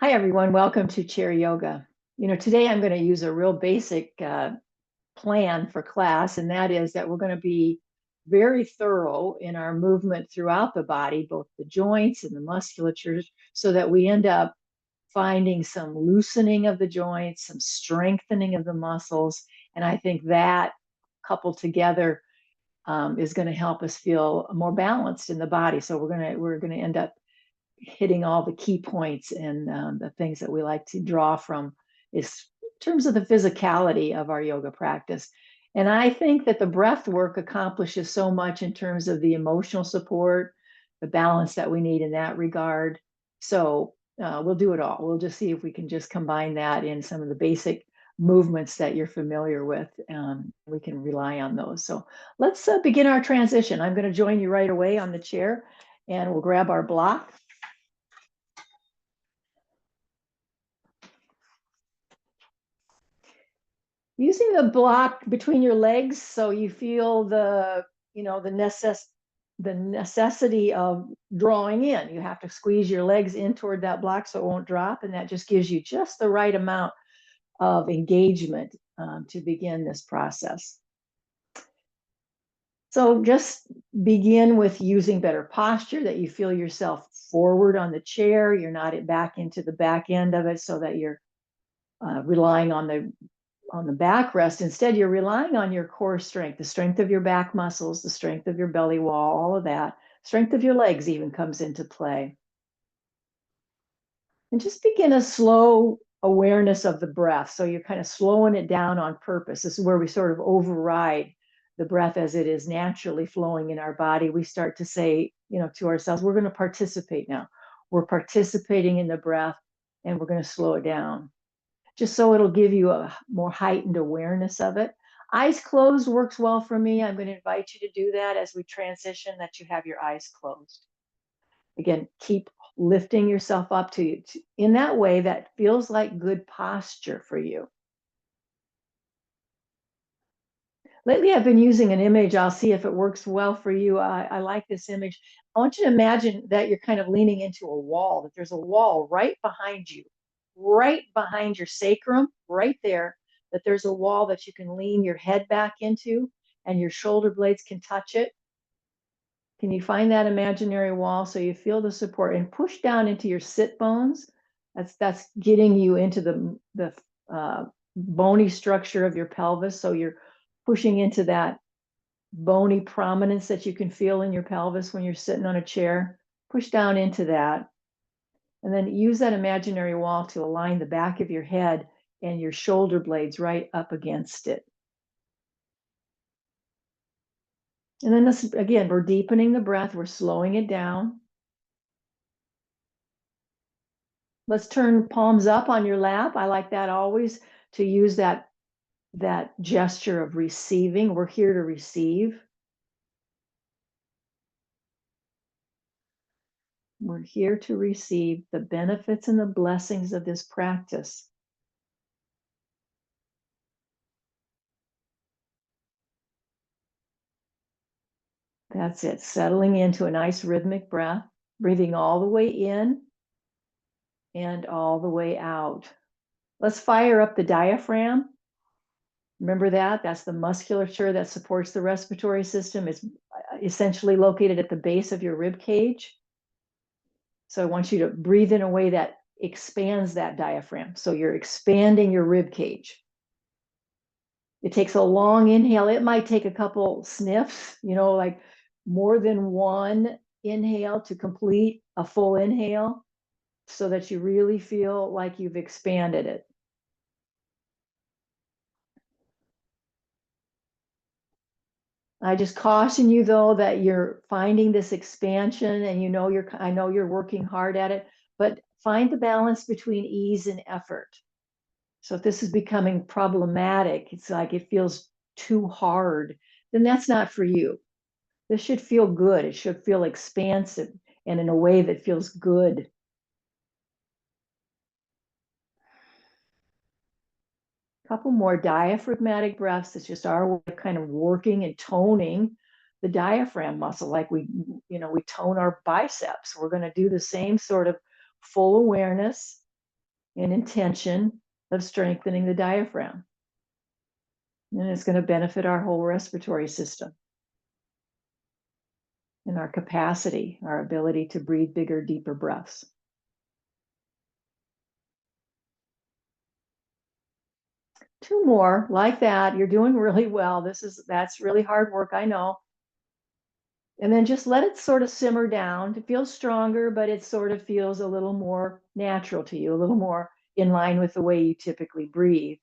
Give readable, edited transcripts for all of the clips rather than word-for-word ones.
Hi, everyone. Welcome to Chair Yoga. Today I'm going to use a real basic plan for class, and that is that we're going to be very thorough in our movement throughout the body, both the joints and the musculatures, so that we end up finding some loosening of the joints, some strengthening of the muscles. And I think that coupled together is going to help us feel more balanced in the body. So we're going to end up hitting all the key points and the things that we like to draw from is in terms of the physicality of our yoga practice. And I think that the breath work accomplishes so much in terms of the emotional support, the balance that we need in that regard. So we'll do it all. We'll just see if we can just combine that in some of the basic movements that you're familiar with. We can rely on those. So let's begin our transition. I'm going to join you right away on the chair, and we'll grab our block. Using the block between your legs so you feel the necessity of drawing in. You have to squeeze your legs in toward that block so it won't drop, and that just gives you just the right amount of engagement to begin this process. So just begin with using better posture, that you feel yourself forward on the chair. You're not back into the back end of it so that you're relying on the backrest. Instead, you're relying on your core strength, the strength of your back muscles, the strength of your belly wall, all of that. Strength of your legs even comes into play. And just begin a slow awareness of the breath. So you're kind of slowing it down on purpose. This is where we sort of override the breath as it is naturally flowing in our body. We start to say, to ourselves, we're going to participate now. We're participating in the breath, and we're going to slow it down, just so it'll give you a more heightened awareness of it. Eyes closed works well for me. I'm going to invite you to do that as we transition, that you have your eyes closed. Again, keep lifting yourself up to in that way that feels like good posture for you. Lately, I've been using an image. I'll see if it works well for you. I like this image. I want you to imagine that you're kind of leaning into a wall, that there's a wall right behind you, right behind your sacrum, right there, that there's a wall that you can lean your head back into and your shoulder blades can touch it. Can you find that imaginary wall so you feel the support and push down into your sit bones? That's getting you into the bony structure of your pelvis. So you're pushing into that bony prominence that you can feel in your pelvis when you're sitting on a chair. Push down into that. And then use that imaginary wall to align the back of your head and your shoulder blades right up against it. And then this, again, we're deepening the breath. We're slowing it down. Let's turn palms up on your lap. I like that always, to use that gesture of receiving. We're here to receive. We're here to receive the benefits and the blessings of this practice. That's it. Settling into a nice rhythmic breath, breathing all the way in and all the way out. Let's fire up the diaphragm. Remember that? That's the musculature that supports the respiratory system. It's essentially located at the base of your rib cage. So I want you to breathe in a way that expands that diaphragm. So you're expanding your rib cage. It takes a long inhale. It might take a couple sniffs, like more than one inhale to complete a full inhale, so that you really feel like you've expanded it. I just caution you, though, that you're finding this expansion, and I know you're working hard at it, but find the balance between ease and effort. So if this is becoming problematic, it's like it feels too hard, then that's not for you. This should feel good. It should feel expansive and in a way that feels good. A couple more diaphragmatic breaths. It's just our way of kind of working and toning the diaphragm muscle, like we tone our biceps. We're going to do the same sort of full awareness. an intention of strengthening the diaphragm. And it's going to benefit our whole respiratory system and our capacity, our ability to breathe bigger, deeper breaths. Two more like that. You're doing really well. That's really hard work, I know. And then just let it sort of simmer down. It feels stronger, but it sort of feels a little more natural to you, a little more in line with the way you typically breathe.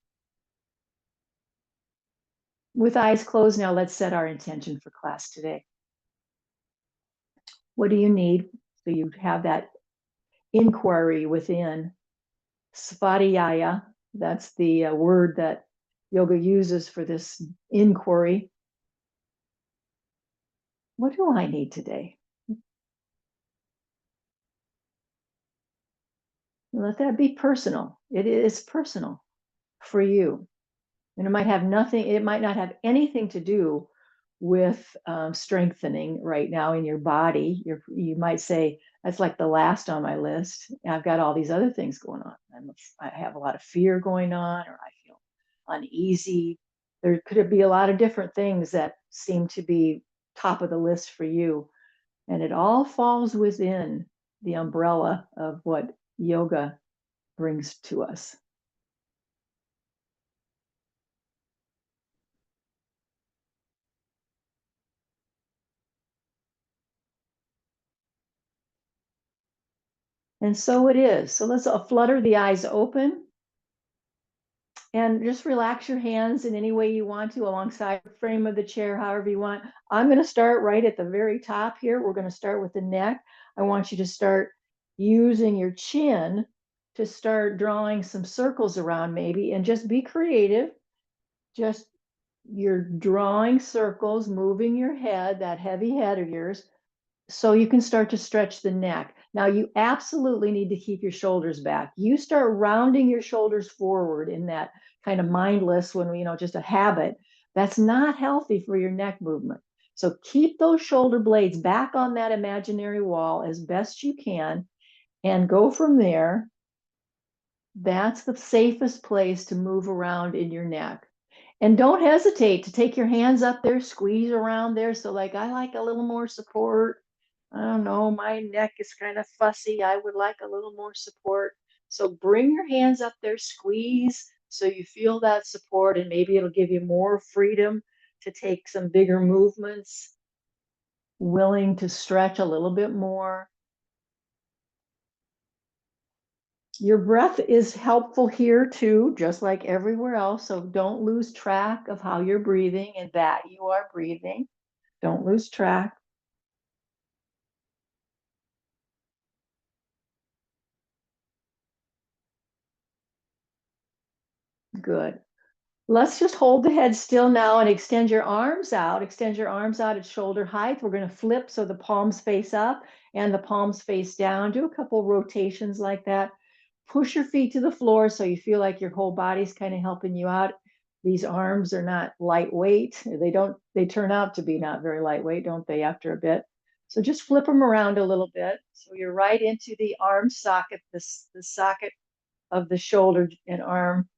With eyes closed now, let's set our intention for class today. What do you need? So you have that inquiry within. Svadhyaya, that's the word that yoga uses for this inquiry. What do I need today? Let that be personal. It is personal for you. And it might not have anything to do with strengthening right now in your body. You might say, that's like the last on my list. I've got all these other things going on. I have a lot of fear going on, or I feel uneasy. There could be a lot of different things that seem to be top of the list for you. And it all falls within the umbrella of what yoga brings to us. And so it is. So let's flutter the eyes open and just relax your hands in any way you want to alongside the frame of the chair, however you want. I'm going to start right at the very top here. We're going to start with the neck. I want you to start using your chin to start drawing some circles around maybe, and just be creative. Just you're drawing circles, moving your head, that heavy head of yours, so you can start to stretch the neck. Now you absolutely need to keep your shoulders back. You start rounding your shoulders forward in that kind of mindless, when just a habit, that's not healthy for your neck movement. So keep those shoulder blades back on that imaginary wall as best you can and go from there. That's the safest place to move around in your neck. And don't hesitate to take your hands up there, squeeze around there. So like, I like a little more support. I don't know, my neck is kind of fussy. I would like a little more support. So bring your hands up there, squeeze so you feel that support, and maybe it'll give you more freedom to take some bigger movements, willing to stretch a little bit more. Your breath is helpful here too, just like everywhere else. So don't lose track of how you're breathing and that you are breathing. Don't lose track. Good. Let's just hold the head still now and extend your arms out. Extend your arms out at shoulder height. We're going to flip so the palms face up and the palms face down. Do a couple rotations like that. Push your feet to the floor so you feel like your whole body's kind of helping you out. These arms are not lightweight. They turn out to be not very lightweight, don't they, after a bit? So just flip them around a little bit. So you're right into the arm socket, the socket of the shoulder and arm.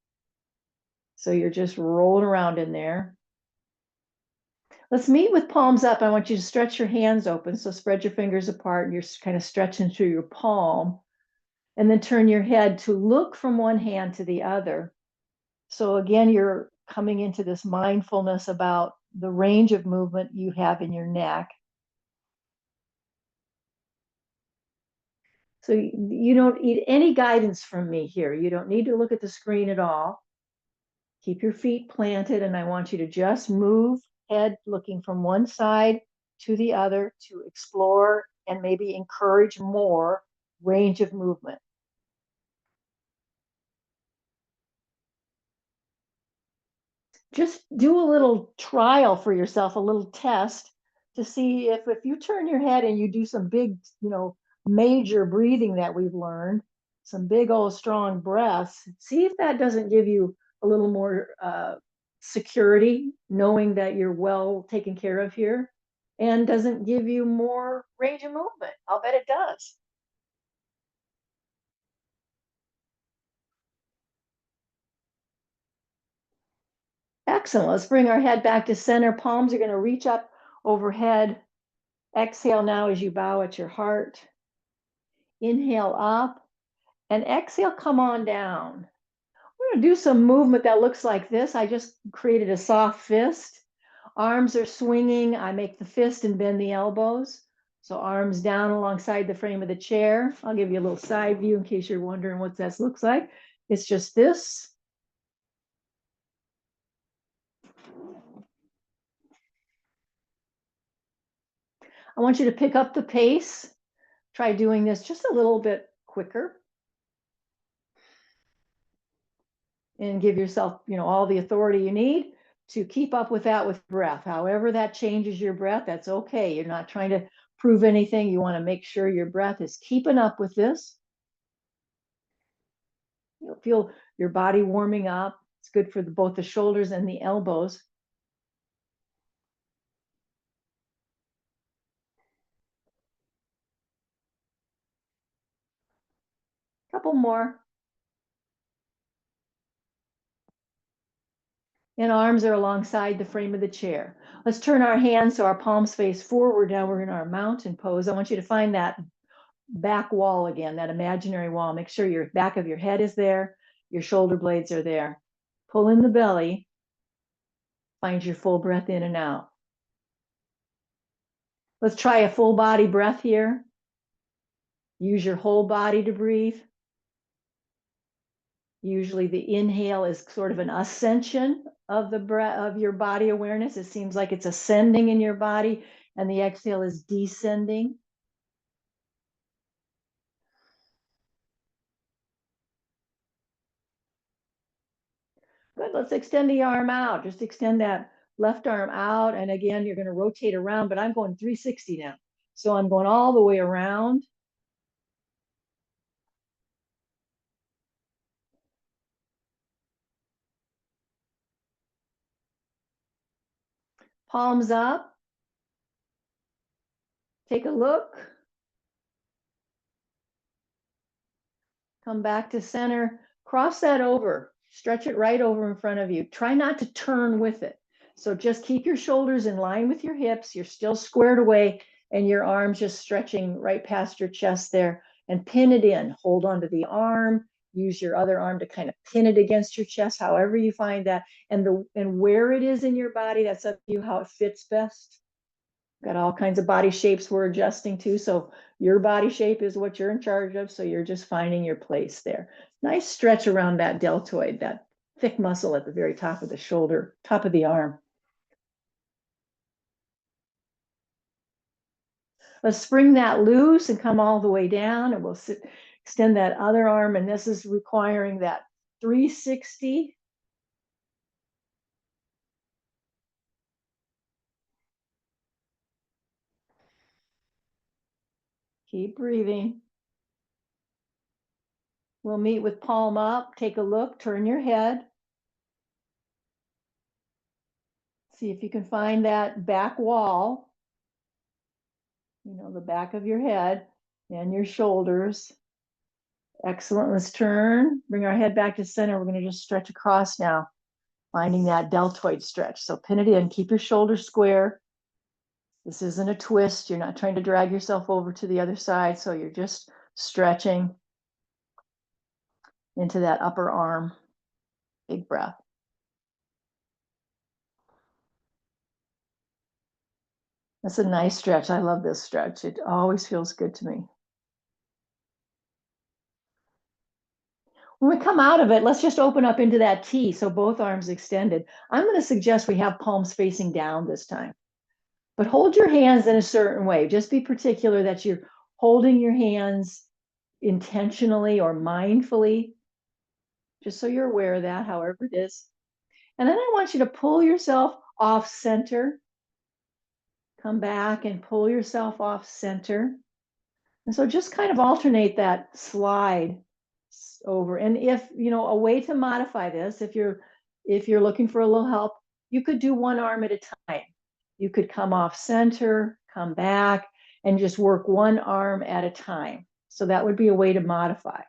So you're just rolling around in there. Let's meet with palms up. I want you to stretch your hands open. So spread your fingers apart and you're kind of stretching through your palm. And then turn your head to look from one hand to the other. So again, you're coming into this mindfulness about the range of movement you have in your neck. So you don't need any guidance from me here. You don't need to look at the screen at all. Keep your feet planted, and I want you to just move head looking from one side to the other to explore and maybe encourage more range of movement. Just do a little trial for yourself, a little test to see if you turn your head and you do some big, major breathing that we've learned, some big old strong breaths, see if that doesn't give you a little more security, knowing that you're well taken care of here, and doesn't give you more range of movement. I'll bet it does. Excellent. Let's bring our head back to center. Palms are going to reach up overhead. Exhale now as you bow at your heart. Inhale up and exhale, come on down. We're going to do some movement that looks like this. I just created a soft fist. Arms are swinging. I make the fist and bend the elbows. So arms down alongside the frame of the chair. I'll give you a little side view in case you're wondering what this looks like. It's just this. I want you to pick up the pace. Try doing this just a little bit quicker. And give yourself, all the authority you need to keep up with that with breath. However that changes your breath, that's okay. You're not trying to prove anything. You want to make sure your breath is keeping up with this. You'll feel your body warming up. It's good for both the shoulders and the elbows. Couple more. And arms are alongside the frame of the chair. Let's turn our hands so our palms face forward. Now we're in our mountain pose. I want you to find that back wall again, that imaginary wall. Make sure your back of your head is there, your shoulder blades are there. Pull in the belly. Find your full breath in and out. Let's try a full body breath here. Use your whole body to breathe. Usually the inhale is sort of an ascension of the breath of your body awareness. It seems like it's ascending in your body, and the exhale is descending. Good. Let's extend the arm out. Just extend that left arm out. And again, you're going to rotate around, but I'm going 360 now. So I'm going all the way around. Palms up. Take a look. Come back to center. Cross that over. Stretch it right over in front of you. Try not to turn with it. So just keep your shoulders in line with your hips. You're still squared away, and your arms just stretching right past your chest there. And pin it in. Hold onto the arm. Use your other arm to kind of pin it against your chest, however you find that. And where it is in your body, that's up to you how it fits best. Got all kinds of body shapes we're adjusting to. So your body shape is what you're in charge of. So you're just finding your place there. Nice stretch around that deltoid, that thick muscle at the very top of the shoulder, top of the arm. Let's spring that loose and come all the way down, and we'll extend that other arm. And this is requiring that 360. Keep breathing. We'll meet with palm up. Take a look, turn your head. See if you can find that back wall, the back of your head and your shoulders. Excellent. Let's turn, bring our head back to center. We're going to just stretch across now, finding that deltoid stretch. So pin it in, keep your shoulders square. This isn't a twist. You're not trying to drag yourself over to the other side. So you're just stretching into that upper arm. Big breath. That's a nice stretch. I love this stretch. It always feels good to me. When we come out of it, let's just open up into that T. So both arms extended. I'm going to suggest we have palms facing down this time. But hold your hands in a certain way. Just be particular that you're holding your hands intentionally or mindfully, just so you're aware of that, however it is. And then I want you to pull yourself off center. Come back and pull yourself off center. And so just kind of alternate that slide over. And if, a way to modify this, if you're looking for a little help, you could do one arm at a time. You could come off center, come back, and just work one arm at a time. So that would be a way to modify.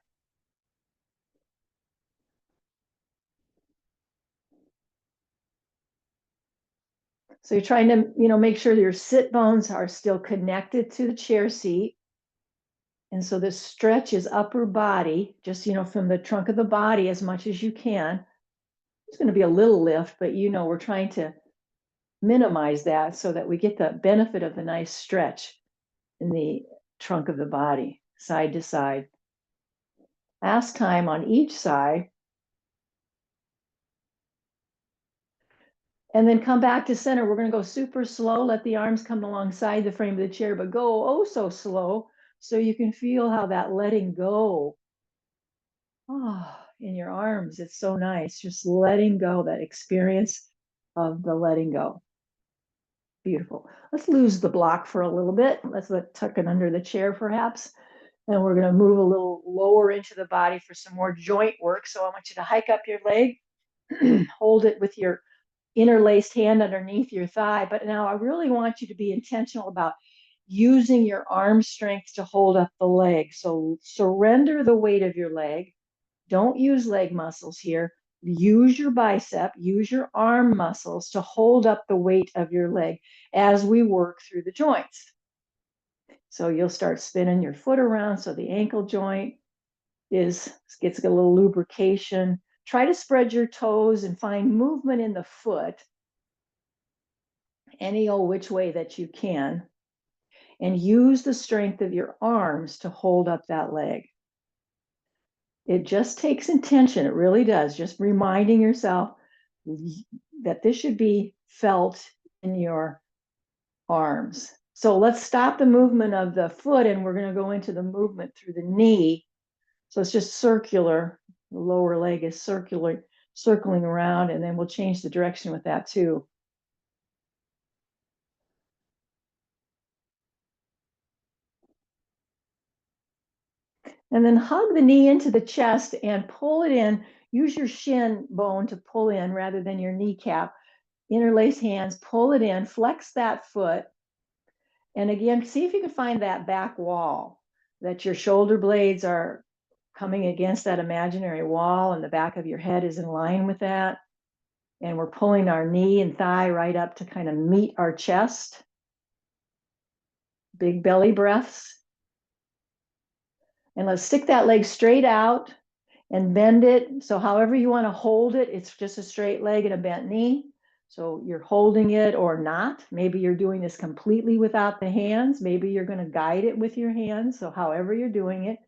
So you're trying to, make sure your sit bones are still connected to the chair seat. And so this stretch is upper body, just, from the trunk of the body as much as you can. It's going to be a little lift, but we're trying to minimize that so that we get the benefit of the nice stretch in the trunk of the body, side to side. Last time on each side. And then come back to center. We're going to go super slow. Let the arms come alongside the frame of the chair, but go oh so slow so you can feel how that letting go in your arms. It's so nice. Just letting go, that experience of the letting go. Beautiful. Let's lose the block for a little bit. Let's tuck it under the chair perhaps. And we're going to move a little lower into the body for some more joint work. So I want you to hike up your leg, hold it with your interlaced hand underneath your thigh. But now I really want you to be intentional about using your arm strength to hold up the leg. So surrender the weight of your leg. Don't use leg muscles here. Use your bicep, use your arm muscles to hold up the weight of your leg as we work through the joints. So you'll start spinning your foot around so the ankle joint gets a little lubrication. Try to spread your toes and find movement in the foot any old which way that you can, and use the strength of your arms to hold up that leg. It just takes intention. It really does. Just reminding yourself that this should be felt in your arms. So let's stop the movement of the foot and we're going to go into the movement through the knee. So it's just circular. The lower leg is circling around, and then we'll change the direction with that too. And then hug the knee into the chest and pull it in. Use your shin bone to pull in rather than your kneecap. Interlace hands, pull it in, flex that foot. And again, see if you can find that back wall, that your shoulder blades are coming against that imaginary wall and the back of your head is in line with that. And we're pulling our knee and thigh right up to kind of meet our chest. Big belly breaths. And let's stick that leg straight out and bend it. So however you want to hold it, it's just a straight leg and a bent knee. So you're holding it or not. Maybe you're doing this completely without the hands. Maybe you're going to guide it with your hands. So however you're doing it,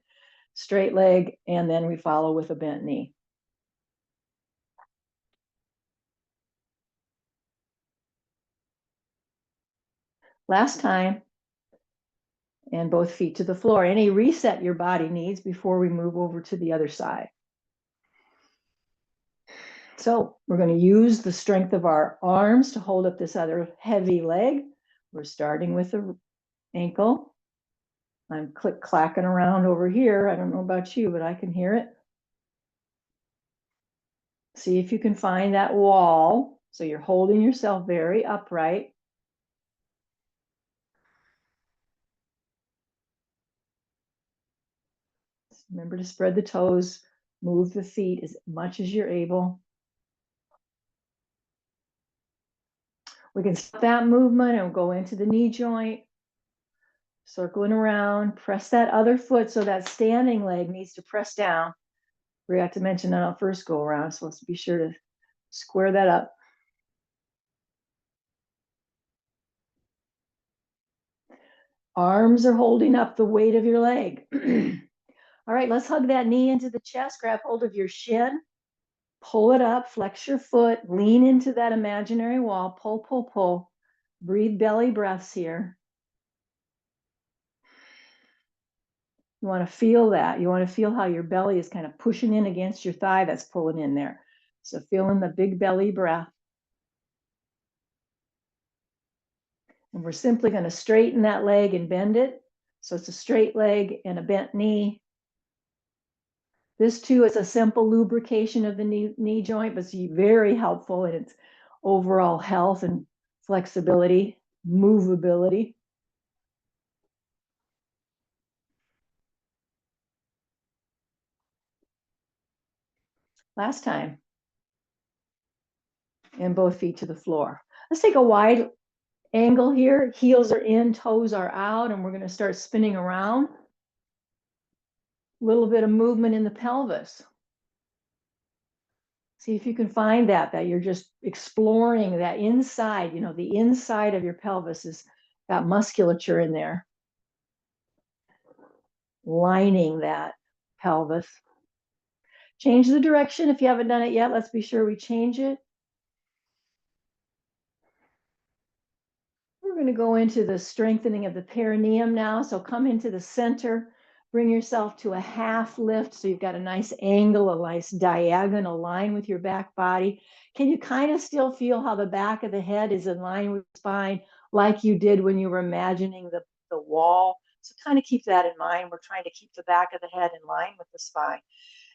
straight leg, and then we follow with a bent knee. Last time, and both feet to the floor. Any reset your body needs before we move over to the other side. So we're going to use the strength of our arms to hold up this other heavy leg. We're starting with the ankle. I'm click-clacking around over here. I don't know about you, but I can hear it. See if you can find that wall. So you're holding yourself very upright. Remember to spread the toes, move the feet as much as you're able. We can stop that movement and go into the knee joint, circling around, press that other foot so that standing leg needs to press down. We have to mention that on first go around, so let's be sure to square that up. Arms are holding up the weight of your leg. All right, let's hug that knee into the chest, grab hold of your shin, pull it up, flex your foot, lean into that imaginary wall, pull, pull, pull. Breathe belly breaths here. You want to feel that. You want to feel how your belly is kind of pushing in against your thigh that's pulling in there. So feeling the big belly breath. And we're simply going to straighten that leg and bend it. So it's a straight leg and a bent knee. This too is a simple lubrication of the knee joint, but it's very helpful in its overall health and flexibility, movability. Last time. And both feet to the floor. Let's take a wide angle here. Heels are in, toes are out, and we're going to start spinning around. A little bit of movement in the pelvis. See if you can find that you're just exploring that inside, the inside of your pelvis has got musculature in there, lining that pelvis. Change the direction if you haven't done it yet. Let's be sure we change it. We're going to go into the strengthening of the perineum now. So come into the center, bring yourself to a half lift. So you've got a nice angle, a nice diagonal line with your back body. Can you kind of still feel how the back of the head is in line with the spine, like you did when you were imagining the wall? So kind of keep that in mind. We're trying to keep the back of the head in line with the spine.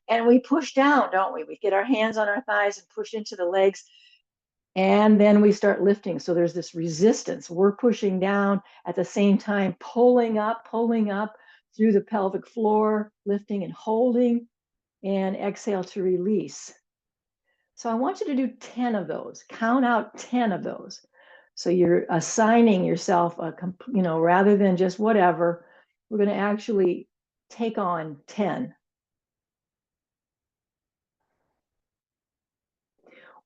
And we push down, don't we? We get our hands on our thighs and push into the legs. And then we start lifting. So there's this resistance. We're pushing down at the same time, pulling up through the pelvic floor, lifting and holding, and exhale to release. So I want you to do 10 of those. Count out 10 of those. So you're assigning yourself rather than just whatever, we're going to actually take on 10.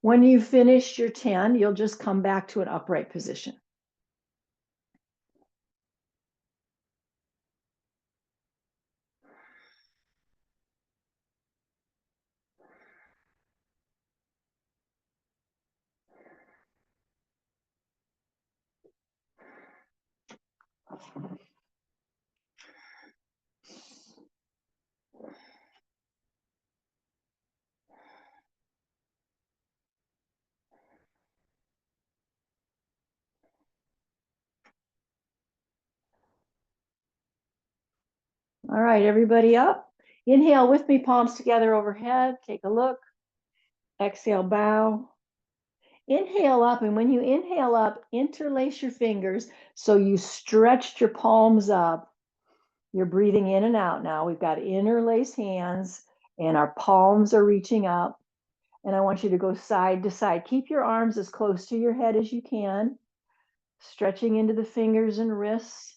When you finish your 10, you'll just come back to an upright position. All right, everybody up. Inhale with me, palms together overhead. Take a look. Exhale, bow. Inhale up, and when you inhale up, interlace your fingers so you stretched your palms up. You're breathing in and out now. We've got interlaced hands, and our palms are reaching up. And I want you to go side to side. Keep your arms as close to your head as you can, stretching into the fingers and wrists.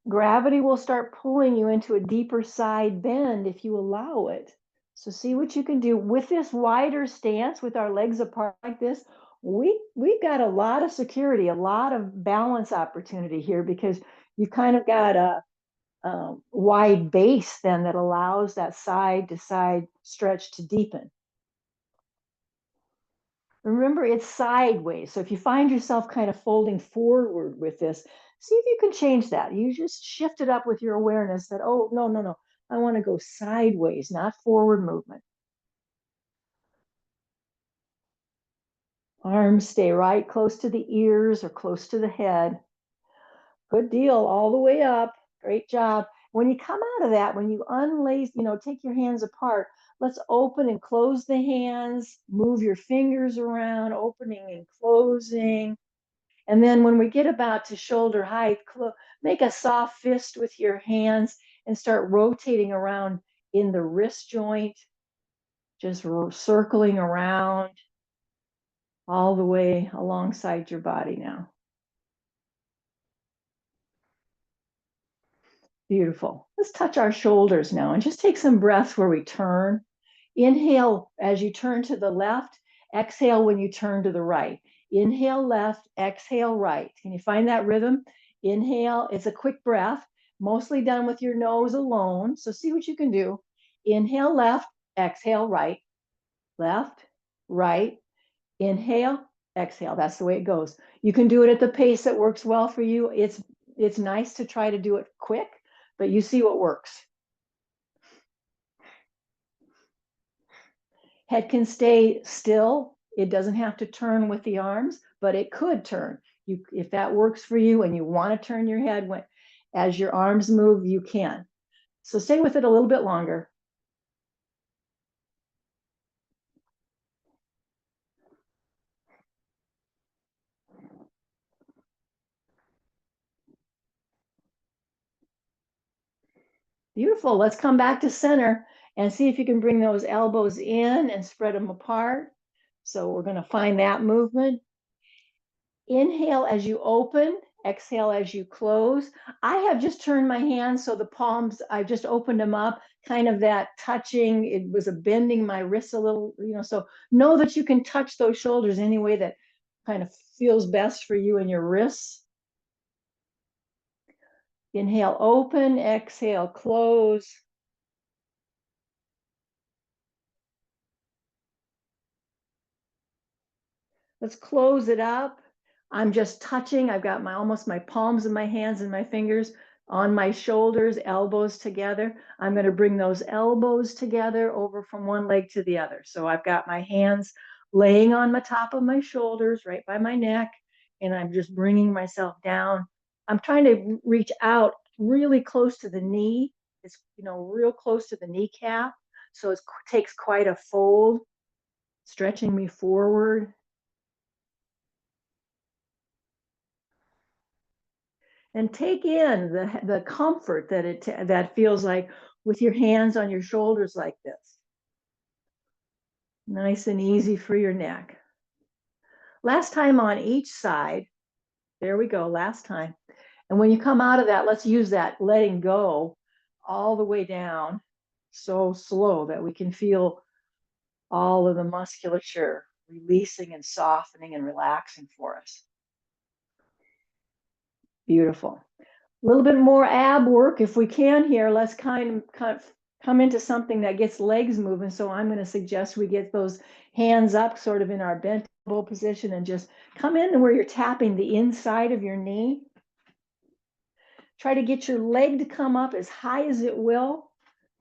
Gravity will start pulling you into a deeper side bend if you allow it. So see what you can do with this wider stance with our legs apart like this. We've got a lot of security, a lot of balance opportunity here because you kind of got a wide base then that allows that side to side stretch to deepen. Remember, it's sideways. So if you find yourself kind of folding forward with this, see if you can change that. You just shift it up with your awareness that, oh, no. I want to go sideways, not forward movement. Arms stay right close to the ears or close to the head. Good deal, all the way up. Great job. When you come out of that, when you unlace, take your hands apart, let's open and close the hands, move your fingers around, opening and closing. And then when we get about to shoulder height, make a soft fist with your hands and start rotating around in the wrist joint, just circling around all the way alongside your body now. Beautiful. Let's touch our shoulders now and just take some breaths where we turn. Inhale as you turn to the left, exhale when you turn to the right. Inhale left, exhale right. Can you find that rhythm? Inhale, it's a quick breath, mostly done with your nose alone. So see what you can do. Inhale left, exhale right, left, right, inhale, exhale. That's the way it goes. You can do it at the pace that works well for you. It's nice to try to do it quick, but you see what works. Head can stay still. It doesn't have to turn with the arms, but it could turn. If that works for you and you want to turn your head as your arms move, you can. So stay with it a little bit longer. Beautiful. Let's come back to center and see if you can bring those elbows in and spread them apart. So we're going to find that movement. Inhale as you open, exhale as you close. I have just turned my hands so the palms, I've just opened them up, kind of that touching. It was a bending my wrists a little, so know that you can touch those shoulders any way that kind of feels best for you and your wrists. Inhale, open, exhale, close. Let's close it up. I'm just touching. I've got almost my palms of my hands and my fingers on my shoulders, elbows together. I'm going to bring those elbows together over from one leg to the other. So I've got my hands laying on the top of my shoulders, right by my neck, and I'm just bringing myself down. I'm trying to reach out really close to the knee. It's, real close to the kneecap. So it takes quite a fold, stretching me forward. And take in the comfort that feels like with your hands on your shoulders like this. Nice and easy for your neck. Last time on each side. There we go, last time. And when you come out of that, let's use that letting go all the way down so slow that we can feel all of the musculature releasing and softening and relaxing for us. Beautiful. A little bit more ab work if we can here. Let's kind of come into something that gets legs moving. So I'm going to suggest we get those hands up sort of in our bent elbow position and just come in where you're tapping the inside of your knee. Try to get your leg to come up as high as it will.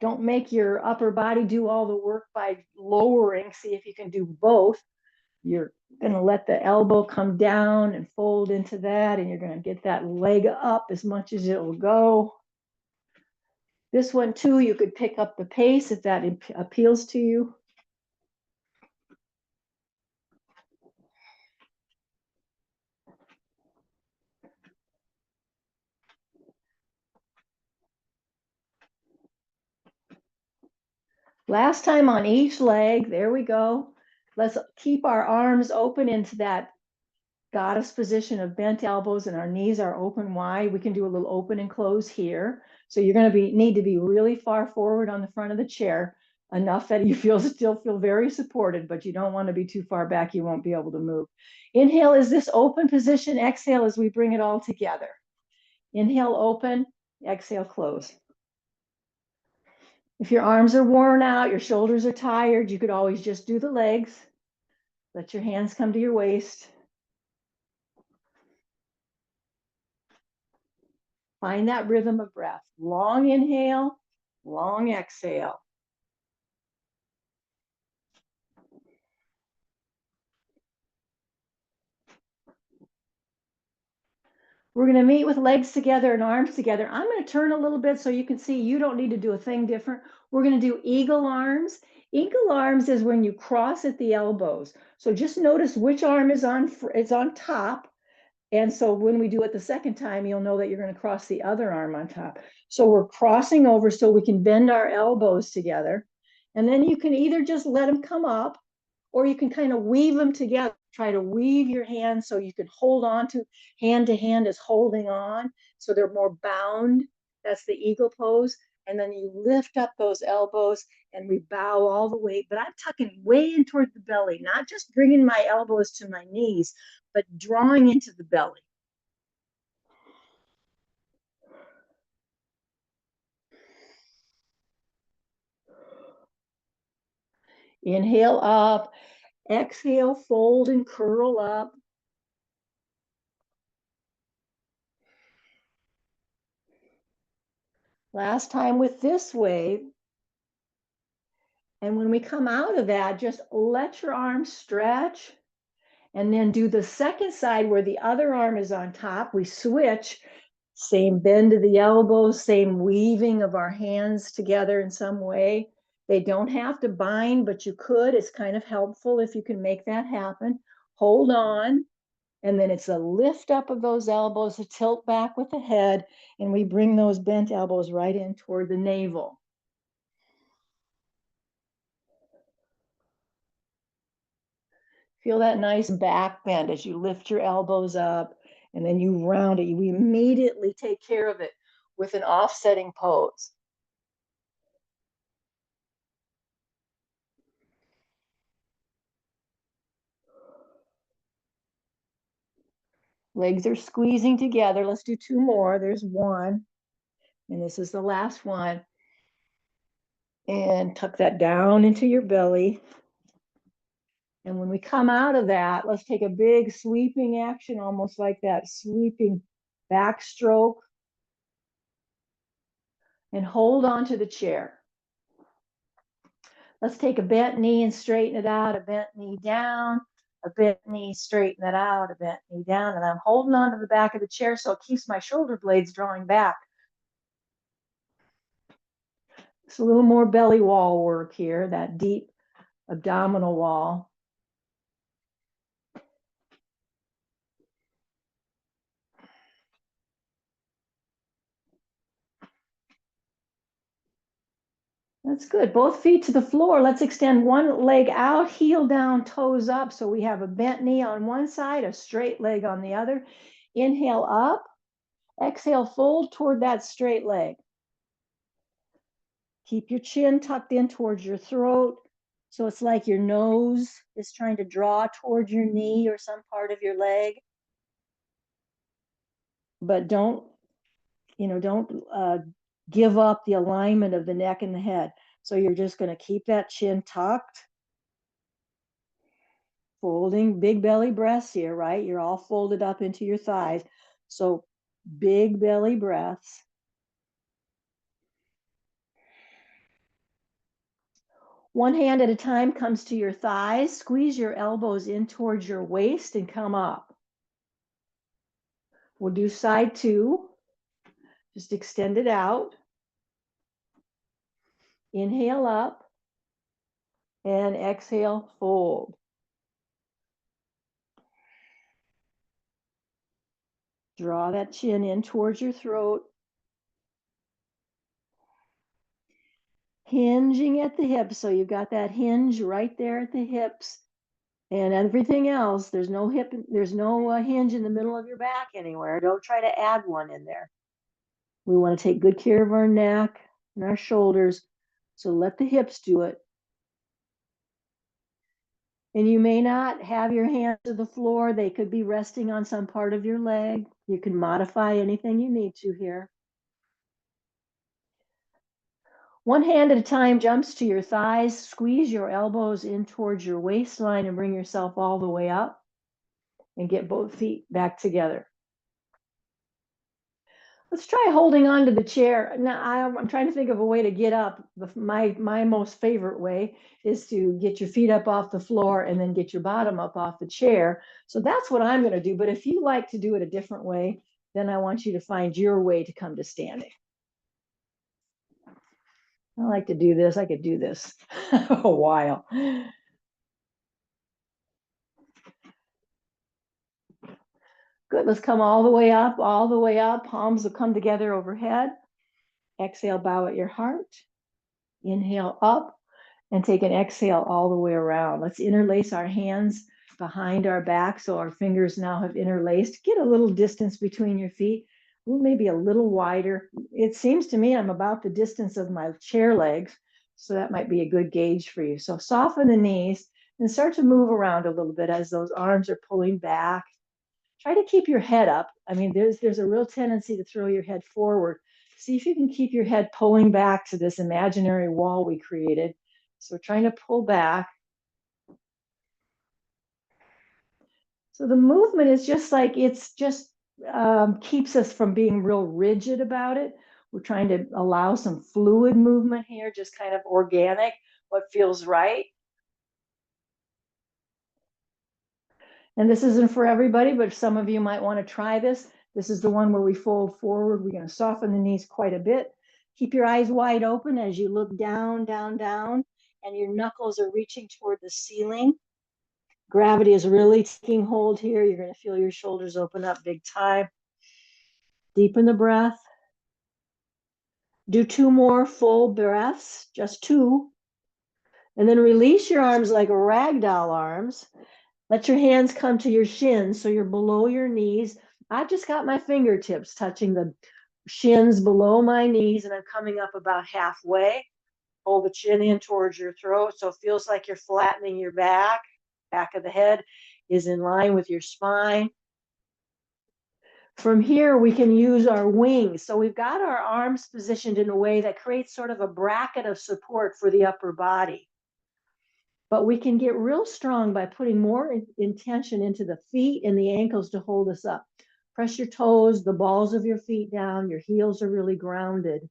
Don't make your upper body do all the work by lowering. See if you can do both. You're going to let the elbow come down and fold into that, and you're going to get that leg up as much as it will go. This one too, you could pick up the pace if that appeals to you. Last time on each leg, there we go. Let's keep our arms open into that goddess position of bent elbows, and our knees are open wide. We can do a little open and close here. So you're going to need to be really far forward on the front of the chair, enough that you still feel very supported, but you don't want to be too far back. You won't be able to move. Inhale is this open position. Exhale as we bring it all together. Inhale, open. Exhale, close. If your arms are worn out, your shoulders are tired, you could always just do the legs. Let your hands come to your waist. Find that rhythm of breath. Long inhale, long exhale. We're going to meet with legs together and arms together. I'm going to turn a little bit so you can see you don't need to do a thing different. We're going to do eagle arms. Eagle arms is when you cross at the elbows. So just notice which arm is on top. And so when we do it the second time, you'll know that you're going to cross the other arm on top. So we're crossing over so we can bend our elbows together. And then you can either just let them come up, or you can kind of weave them together. Try to weave your hands so you can hold on to hand is holding on. So they're more bound. That's the eagle pose. And then you lift up those elbows and we bow all the way, but I'm tucking way in toward the belly, not just bringing my elbows to my knees, but drawing into the belly. Inhale up, exhale, fold and curl up. Last time with this wave. And when we come out of that, just let your arms stretch and then do the second side where the other arm is on top. We switch, same bend of the elbows, same weaving of our hands together in some way. They don't have to bind, but you could. It's kind of helpful if you can make that happen. Hold on. And then it's a lift up of those elbows, a tilt back with the head, and we bring those bent elbows right in toward the navel. Feel that nice back bend as you lift your elbows up and then you round it. We immediately take care of it with an offsetting pose. Legs are squeezing together. Let's do two more. There's one, and this is the last one. And tuck that down into your belly. And when we come out of that, let's take a big sweeping action, almost like that sweeping backstroke. And hold on to the chair. Let's take a bent knee and straighten it out, a bent knee down, a bent knee, straighten it out, a bent knee down. And I'm holding on to the back of the chair so it keeps my shoulder blades drawing back. It's a little more belly wall work here, that deep abdominal wall. That's good. Both feet to the floor. Let's extend one leg out, heel down, toes up. So we have a bent knee on one side, a straight leg on the other. Inhale up, exhale, fold toward that straight leg. Keep your chin tucked in towards your throat. So it's like your nose is trying to draw toward your knee or some part of your leg. But don't give up the alignment of the neck and the head. So you're just going to keep that chin tucked. Folding, big belly breaths here, right? You're all folded up into your thighs. So big belly breaths. One hand at a time comes to your thighs. Squeeze your elbows in towards your waist and come up. We'll do side two. Just extend it out. Inhale up and exhale, fold. Draw that chin in towards your throat. Hinging at the hips. So you've got that hinge right there at the hips. And everything else, there's no hinge in the middle of your back anywhere. Don't try to add one in there. We want to take good care of our neck and our shoulders. So let the hips do it. And you may not have your hands to the floor. They could be resting on some part of your leg. You can modify anything you need to here. One hand at a time jumps to your thighs. Squeeze your elbows in towards your waistline and bring yourself all the way up. And get both feet back together. Let's try holding on to the chair. Now I'm trying to think of a way to get up. My most favorite way is to get your feet up off the floor and then get your bottom up off the chair. So that's what I'm going to do. But if you like to do it a different way, then I want you to find your way to come to standing. I like to do this. I could do this a while. Good. Let's come all the way up, all the way up. Palms will come together overhead. Exhale, bow at your heart. Inhale up and take an exhale all the way around. Let's interlace our hands behind our back so our fingers now have interlaced. Get a little distance between your feet, maybe a little wider. It seems to me I'm about the distance of my chair legs, so that might be a good gauge for you. So soften the knees and start to move around a little bit as those arms are pulling back. Try to keep your head up. I mean, there's a real tendency to throw your head forward. See if you can keep your head pulling back to this imaginary wall we created. So we're trying to pull back. So the movement is just like, it's just keeps us from being real rigid about it. We're trying to allow some fluid movement here, just kind of organic, what feels right. And this isn't for everybody, but some of you might want to try this. This is the one where we fold forward. We're going to soften the knees quite a bit. Keep your eyes wide open as you look down, down, down, and your knuckles are reaching toward the ceiling. Gravity is really taking hold here. You're going to feel your shoulders open up big time. Deepen the breath. Do two more full breaths, just two. And then release your arms like ragdoll arms. Let your hands come to your shins so you're below your knees. I've just got my fingertips touching the shins below my knees, and I'm coming up about halfway. Hold the chin in towards your throat so it feels like you're flattening your back. Back of the head is in line with your spine. From here, we can use our wings. So we've got our arms positioned in a way that creates sort of a bracket of support for the upper body. But we can get real strong by putting more intention into the feet and the ankles to hold us up. Press your toes, the balls of your feet down, your heels are really grounded.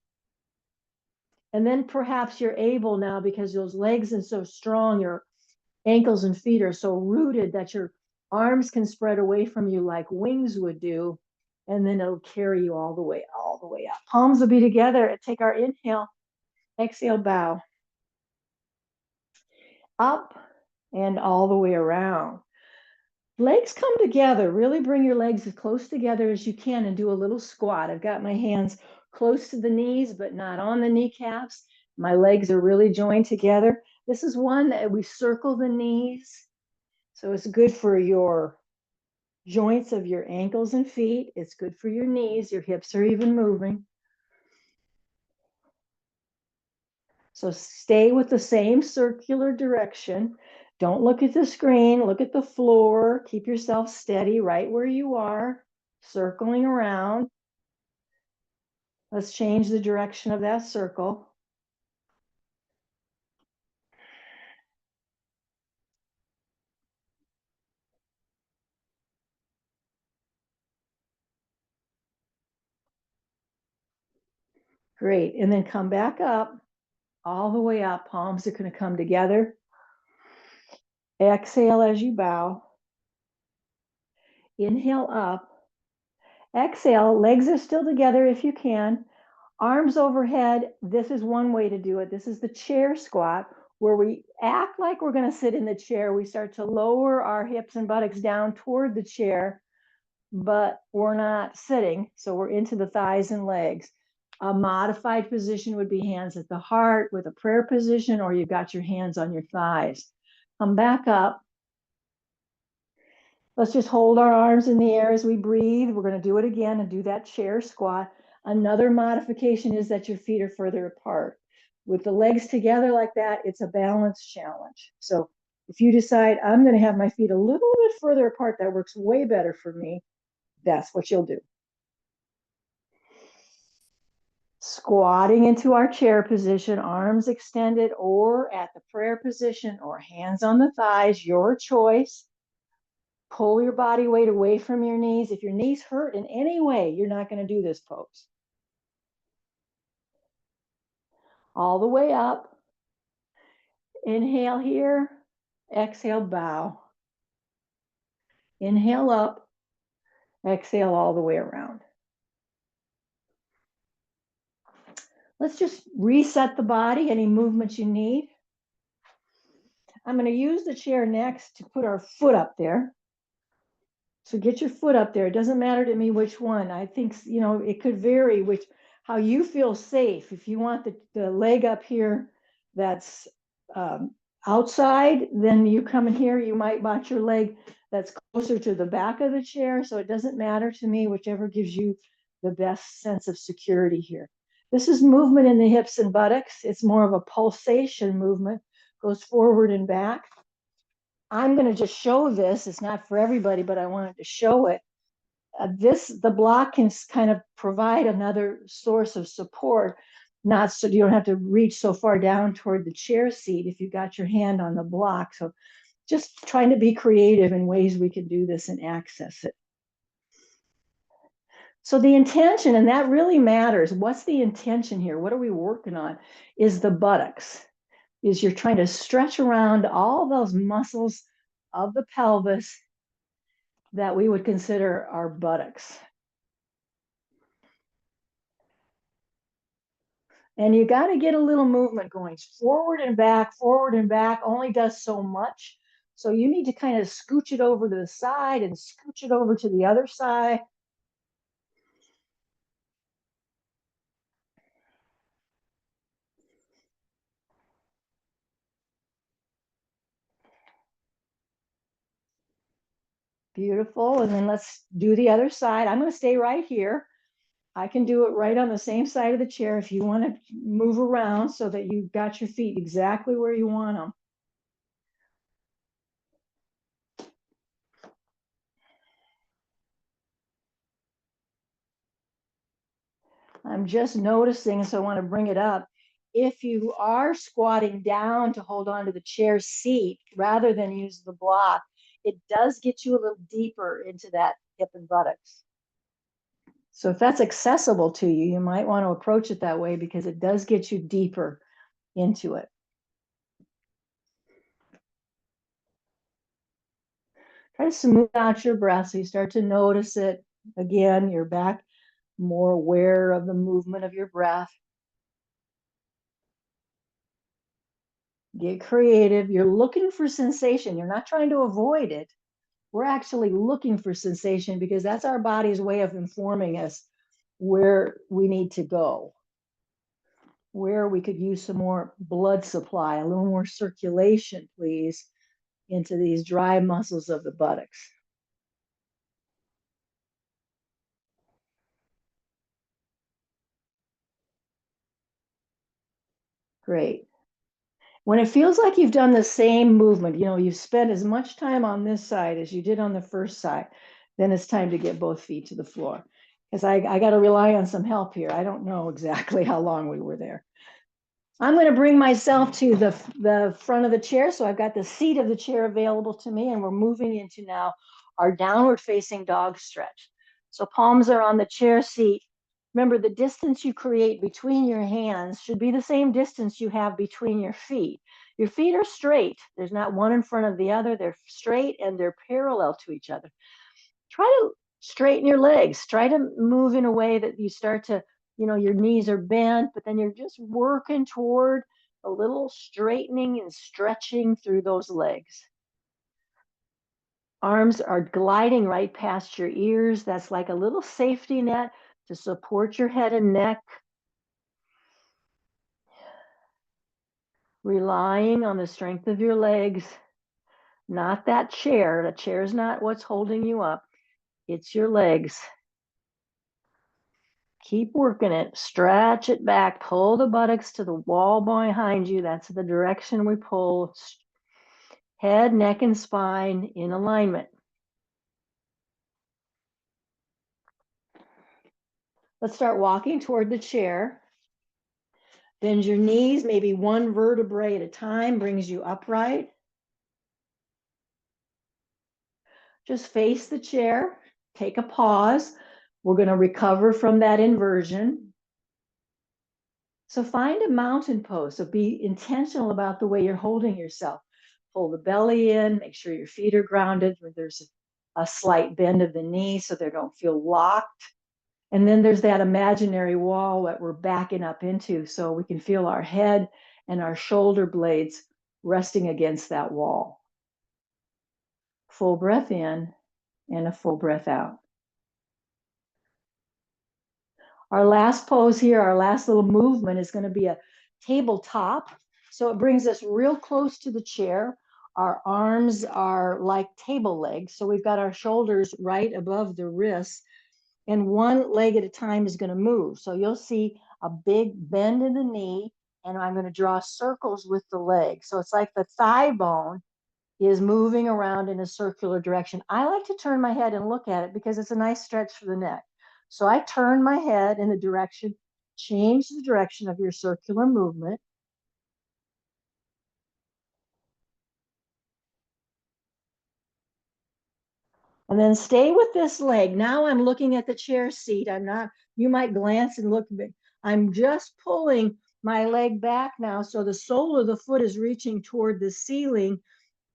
And then perhaps you're able now, because those legs are so strong, your ankles and feet are so rooted that your arms can spread away from you like wings would do. And then it'll carry you all the way up. Palms will be together. Take our inhale, exhale, bow. Up and all the way around. Legs come together. Really bring your legs as close together as you can and do a little squat. I've got my hands close to the knees, but not on the kneecaps. My legs are really joined together. This is one that we circle the knees. So it's good for your joints of your ankles and feet. It's good for your knees. Your hips are even moving. So stay with the same circular direction. Don't look at the screen, look at the floor. Keep yourself steady right where you are, circling around. Let's change the direction of that circle. Great. And then come back up, all the way up. Palms are going to come together. Exhale as you bow. Inhale up. Exhale, legs are still together if you can. Arms overhead. This is one way to do it. This is the chair squat, where we act like we're going to sit in the chair. We start to lower our hips and buttocks down toward the chair, but we're not sitting. So we're into the thighs and legs. A modified position would be hands at the heart with a prayer position, or you've got your hands on your thighs. Come back up. Let's just hold our arms in the air as we breathe. We're going to do it again and do that chair squat. Another modification is that your feet are further apart. With the legs together like that, it's a balance challenge. So if you decide I'm going to have my feet a little bit further apart, that works way better for me, that's what you'll do. Squatting into our chair position, arms extended, or at the prayer position, or hands on the thighs, your choice. Pull your body weight away from your knees. If your knees hurt in any way, you're not going to do this pose. All the way up. Inhale here. Exhale, bow. Inhale up. Exhale all the way around. Let's just reset the body, any movements you need. I'm going to use the chair next to put our foot up there. So get your foot up there. It doesn't matter to me which one. I think, it could vary how you feel safe. If you want the leg up here that's outside, then you come in here. You might want your leg that's closer to the back of the chair. So it doesn't matter to me, whichever gives you the best sense of security here. This is movement in the hips and buttocks. It's more of a pulsation movement, goes forward and back. I'm going to just show this. It's not for everybody, but I wanted to show it. The block can kind of provide another source of support, not so you don't have to reach so far down toward the chair seat if you got your hand on the block. So just trying to be creative in ways we can do this and access it. So the intention, and that really matters. What's the intention here? What are we working on? Is the buttocks. Is you're trying to stretch around all those muscles of the pelvis that we would consider our buttocks. And you got to get a little movement going. Forward and back only does so much. So you need to kind of scooch it over to the side and scooch it over to the other side. Beautiful. And then let's do the other side. I'm going to stay right here. I can do it right on the same side of the chair if you want to move around so that you've got your feet exactly where you want them. I'm just noticing, so I want to bring it up. If you are squatting down to hold on to the chair seat rather than use the block, it does get you a little deeper into that hip and buttocks. So if that's accessible to you, you might want to approach it that way because it does get you deeper into it. Try to smooth out your breath so you start to notice it. Again, you're back more aware of the movement of your breath. Get creative. You're looking for sensation. You're not trying to avoid it. We're actually looking for sensation because that's our body's way of informing us where we need to go, where we could use some more blood supply, a little more circulation, please, into these dry muscles of the buttocks. Great. When it feels like you've done the same movement, you know, you've spent as much time on this side as you did on the first side, then it's time to get both feet to the floor. Because I got to rely on some help here. I don't know exactly how long we were there. I'm going to bring myself to the front of the chair. So I've got the seat of the chair available to me, and we're moving into now our downward facing dog stretch. So palms are on the chair seat. Remember, the distance you create between your hands should be the same distance you have between your feet. Your feet are straight. There's not one in front of the other. They're straight and they're parallel to each other. Try to straighten your legs. Try to move in a way that you start to, you know, your knees are bent, but then you're just working toward a little straightening and stretching through those legs. Arms are gliding right past your ears. That's like a little safety net to support your head and neck. Relying on the strength of your legs, not that chair. The chair is not what's holding you up. It's your legs. Keep working it. Stretch it back. Pull the buttocks to the wall behind you. That's the direction we pull. Head, neck, and spine in alignment. Let's start walking toward the chair. Bend your knees, maybe one vertebrae at a time brings you upright. Just face the chair. Take a pause. We're going to recover from that inversion. So find a mountain pose. So be intentional about the way you're holding yourself. Pull the belly in, make sure your feet are grounded, where there's a slight bend of the knee so they don't feel locked. And then there's that imaginary wall that we're backing up into so we can feel our head and our shoulder blades resting against that wall. Full breath in and a full breath out. Our last pose here, our last little movement is going to be a tabletop. So it brings us real close to the chair. Our arms are like table legs. So we've got our shoulders right above the wrists, and one leg at a time is going to move. So you'll see a big bend in the knee, and I'm going to draw circles with the leg. So it's like the thigh bone is moving around in a circular direction. I like to turn my head and look at it because it's a nice stretch for the neck. So I turn my head in the direction, change the direction of your circular movement. And then stay with this leg. Now I'm looking at the chair seat. I'm not, you might glance and look, but I'm just pulling my leg back now. So the sole of the foot is reaching toward the ceiling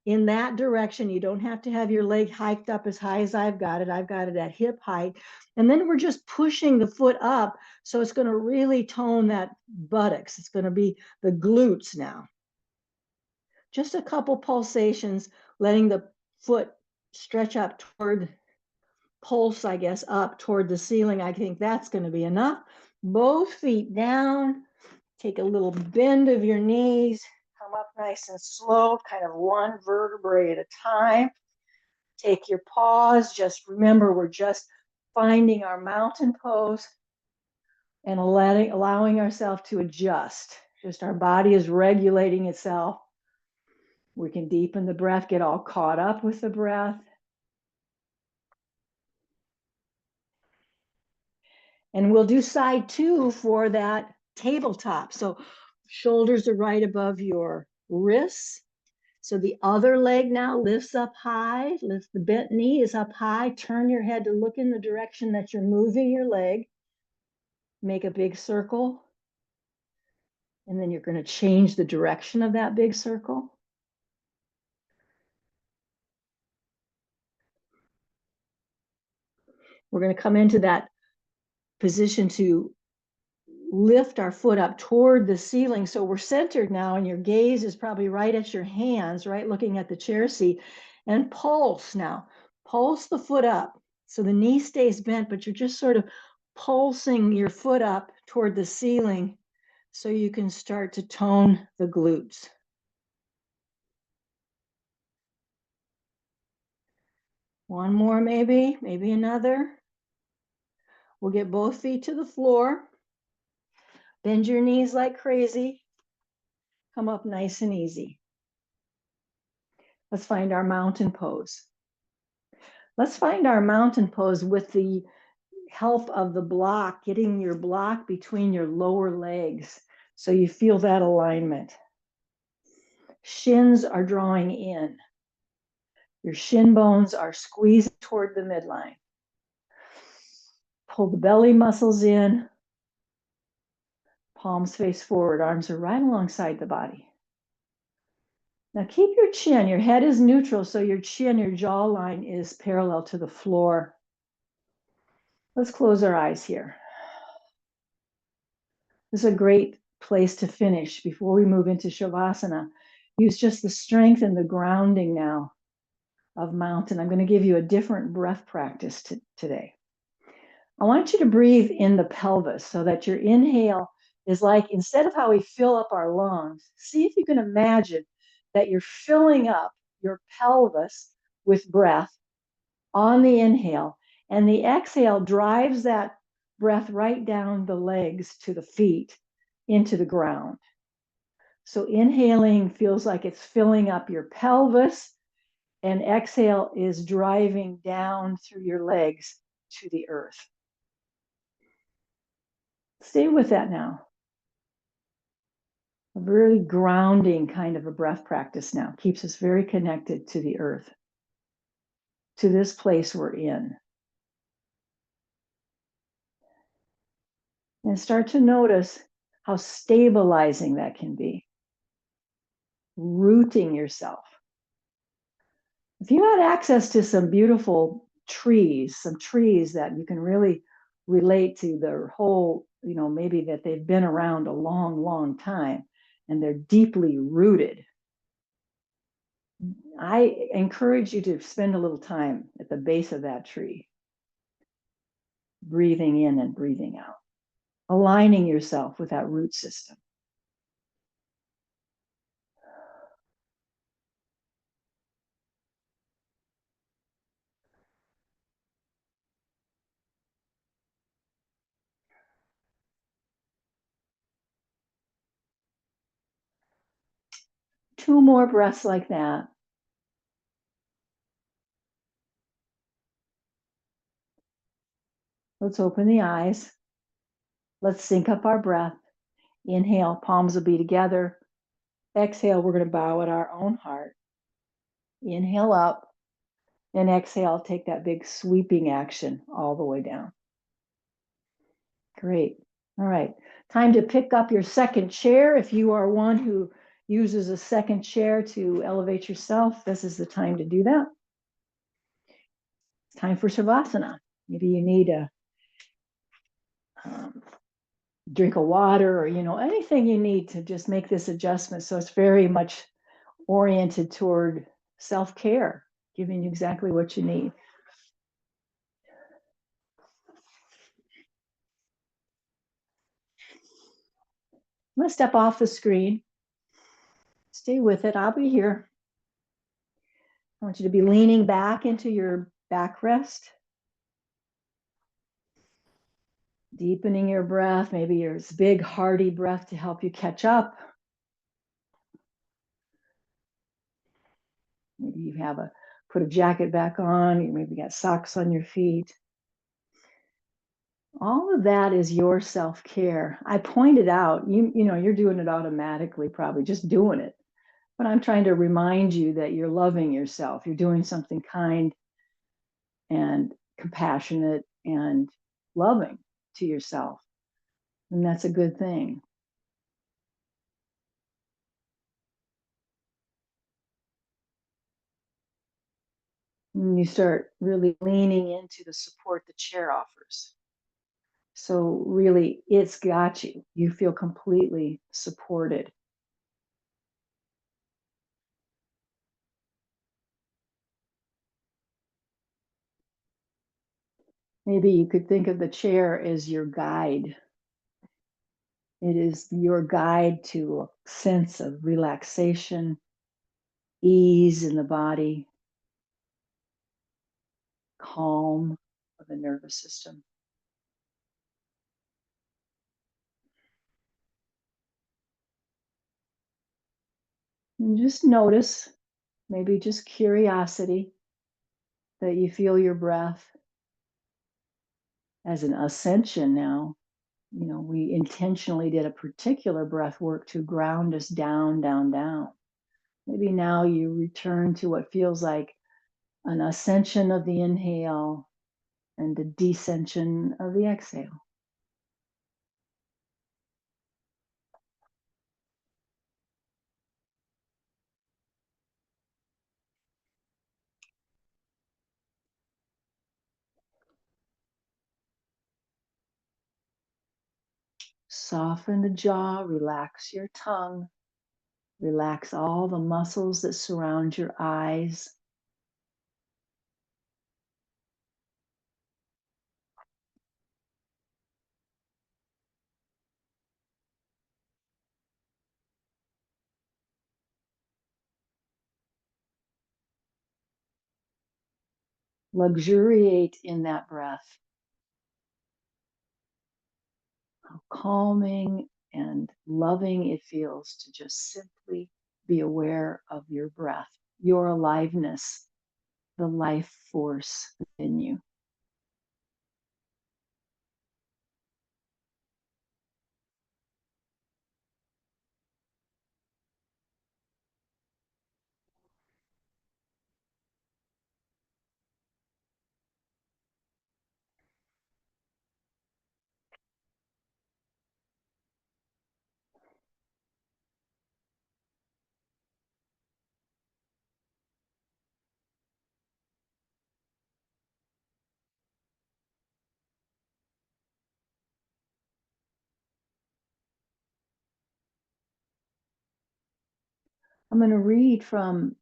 in that direction. You don't have to have your leg hiked up as high as I've got it. I've got it at hip height. And then we're just pushing the foot up. So it's going to really tone that buttocks. It's going to be the glutes now. Just a couple pulsations, letting the foot stretch up toward, pulse, I guess, up toward the ceiling. I think that's going to be enough. Both feet down. Take a little bend of your knees. Come up nice and slow, kind of one vertebrae at a time. Take your pause. Just remember, we're just finding our mountain pose and allowing ourselves to adjust. Just our body is regulating itself. We can deepen the breath, get all caught up with the breath. And we'll do side 2 for that tabletop. So shoulders are right above your wrists. So the other leg now lifts up high, lift the bent knee is up high. Turn your head to look in the direction that you're moving your leg. Make a big circle. And then you're going to change the direction of that big circle. We're going to come into that position to lift our foot up toward the ceiling. So we're centered now, and your gaze is probably right at your hands, right? Looking at the chair seat. And pulse now. Pulse the foot up. So the knee stays bent, but you're just sort of pulsing your foot up toward the ceiling so you can start to tone the glutes. One more, maybe another. We'll get both feet to the floor. Bend your knees like crazy. Come up nice and easy. Let's find our mountain pose. Let's find our mountain pose with the help of the block, getting your block between your lower legs so you feel that alignment. Shins are drawing in. Your shin bones are squeezed toward the midline. Pull the belly muscles in. Palms face forward. Arms are right alongside the body. Now keep your chin. Your head is neutral, so your chin, your jawline is parallel to the floor. Let's close our eyes here. This is a great place to finish before we move into Shavasana. Use just the strength and the grounding now of mountain. I'm going to give you a different breath practice today. I want you to breathe in the pelvis so that your inhale is like, instead of how we fill up our lungs, see if you can imagine that you're filling up your pelvis with breath on the inhale, and the exhale drives that breath right down the legs to the feet into the ground. So inhaling feels like it's filling up your pelvis, and exhale is driving down through your legs to the earth. Stay with that now. A very grounding kind of a breath practice now. Keeps us very connected to the earth, to this place we're in. And start to notice how stabilizing that can be. Rooting yourself. If you had access to some beautiful trees, some trees that you can really relate to their whole, maybe that they've been around a long, long time and they're deeply rooted, I encourage you to spend a little time at the base of that tree, breathing in and breathing out, aligning yourself with that root system. Two more breaths like that. Let's open the eyes. Let's sync up our breath. Inhale, palms will be together. Exhale, we're going to bow at our own heart. Inhale up, and exhale, take that big sweeping action all the way down. Great. All right. Time to pick up your second chair. If you are one who uses a second chair to elevate yourself, this is the time to do that. It's time for Shavasana. Maybe you need a drink of water or, anything you need to just make this adjustment. So it's very much oriented toward self-care, giving you exactly what you need. I'm going to step off the screen. Stay with it. I'll be here. I want you to be leaning back into your backrest, deepening your breath. Maybe your big, hearty breath to help you catch up. Maybe you have put a jacket back on. You maybe got socks on your feet. All of that is your self-care. I pointed out, you know, you're doing it automatically, probably just doing it. But I'm trying to remind you that you're loving yourself. You're doing something kind and compassionate and loving to yourself. And that's a good thing. And you start really leaning into the support the chair offers. So really, it's got you. You feel completely supported. Maybe you could think of the chair as your guide. It is your guide to a sense of relaxation, ease in the body, calm of the nervous system. And just notice, maybe just curiosity, that you feel your breath as an ascension now. You know, we intentionally did a particular breath work to ground us down, down, down. Maybe now you return to what feels like an ascension of the inhale and a descension of the exhale. Soften the jaw, relax your tongue, relax all the muscles that surround your eyes. Luxuriate in that breath. How calming and loving it feels to just simply be aware of your breath, your aliveness, the life force within you. I'm going to read from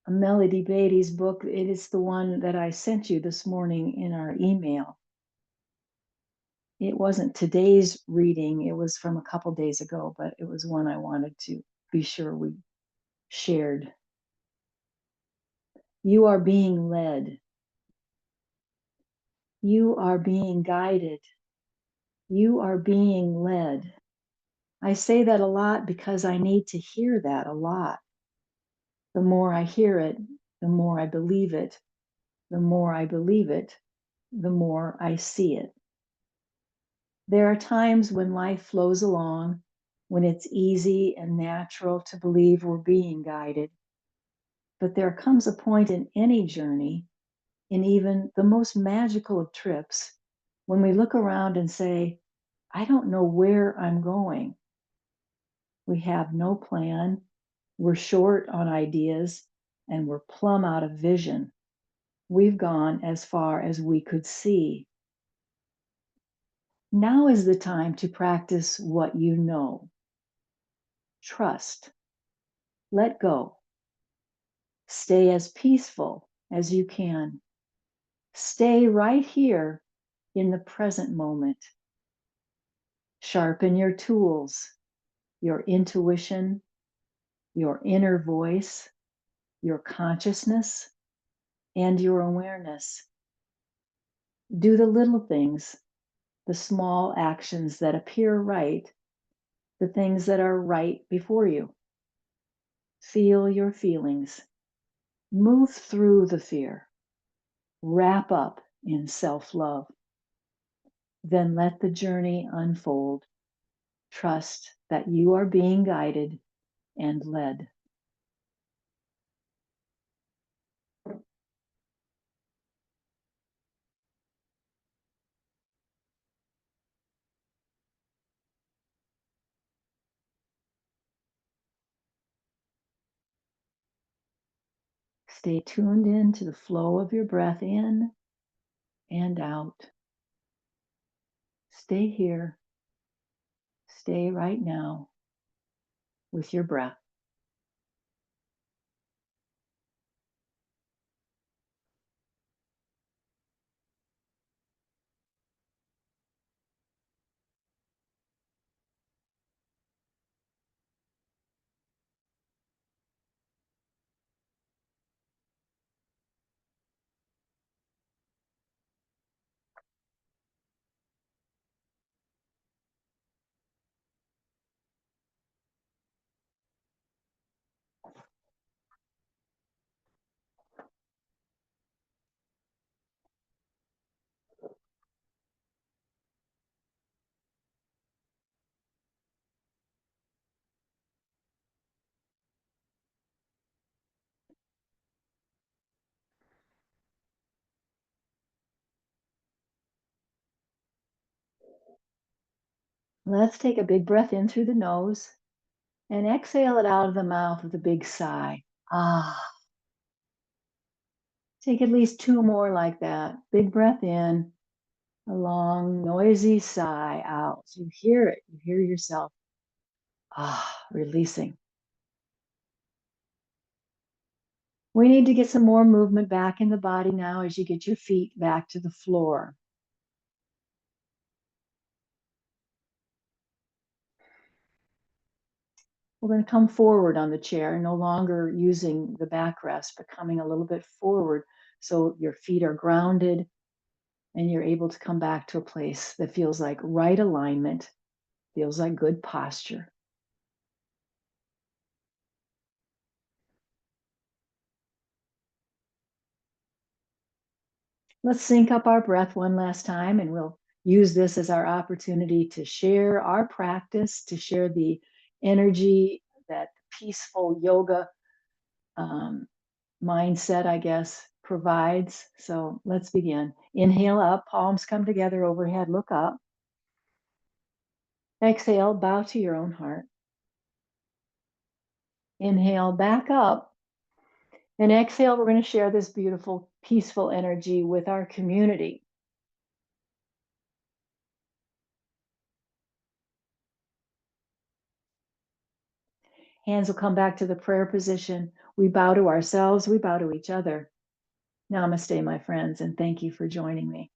Melody Beatty's book. It is the one that I sent you this morning in our email. It wasn't today's reading, it was from a couple days ago, but it was one I wanted to be sure we shared. You are being led. You are being guided. You are being led. I say that a lot because I need to hear that a lot. The more I hear it, the more I believe it. The more I believe it, the more I see it. There are times when life flows along, when it's easy and natural to believe we're being guided. But there comes a point in any journey, in even the most magical of trips, when we look around and say, I don't know where I'm going. We have no plan, we're short on ideas, and we're plumb out of vision. We've gone as far as we could see. Now is the time to practice what you know. Trust. Let go. Stay as peaceful as you can. Stay right here in the present moment. Sharpen your tools, your intuition, your inner voice, your consciousness and your awareness. Do the little things, the small actions that appear right, the things that are right before you. Feel your feelings. Move through the fear. Wrap up in self-love. Then let the journey unfold. Trust that you are being guided and led. Stay tuned in to the flow of your breath in and out. Stay here. Stay right now with your breath. Let's take a big breath in through the nose and exhale it out of the mouth with a big sigh. Ah. Take at least two more like that. Big breath in, a long, noisy sigh out. So you hear it, you hear yourself. Ah, releasing. We need to get some more movement back in the body now as you get your feet back to the floor. We're going to come forward on the chair, no longer using the backrest, but coming a little bit forward so your feet are grounded and you're able to come back to a place that feels like right alignment, feels like good posture. Let's sync up our breath one last time, and we'll use this as our opportunity to share our practice, to share the energy that peaceful yoga mindset, I guess, provides. So let's begin. Inhale up, palms come together overhead, look up. Exhale, bow to your own heart. Inhale, back up. And exhale, we're going to share this beautiful, peaceful energy with our community. Hands will come back to the prayer position. We bow to ourselves, we bow to each other. Namaste, my friends, and thank you for joining me.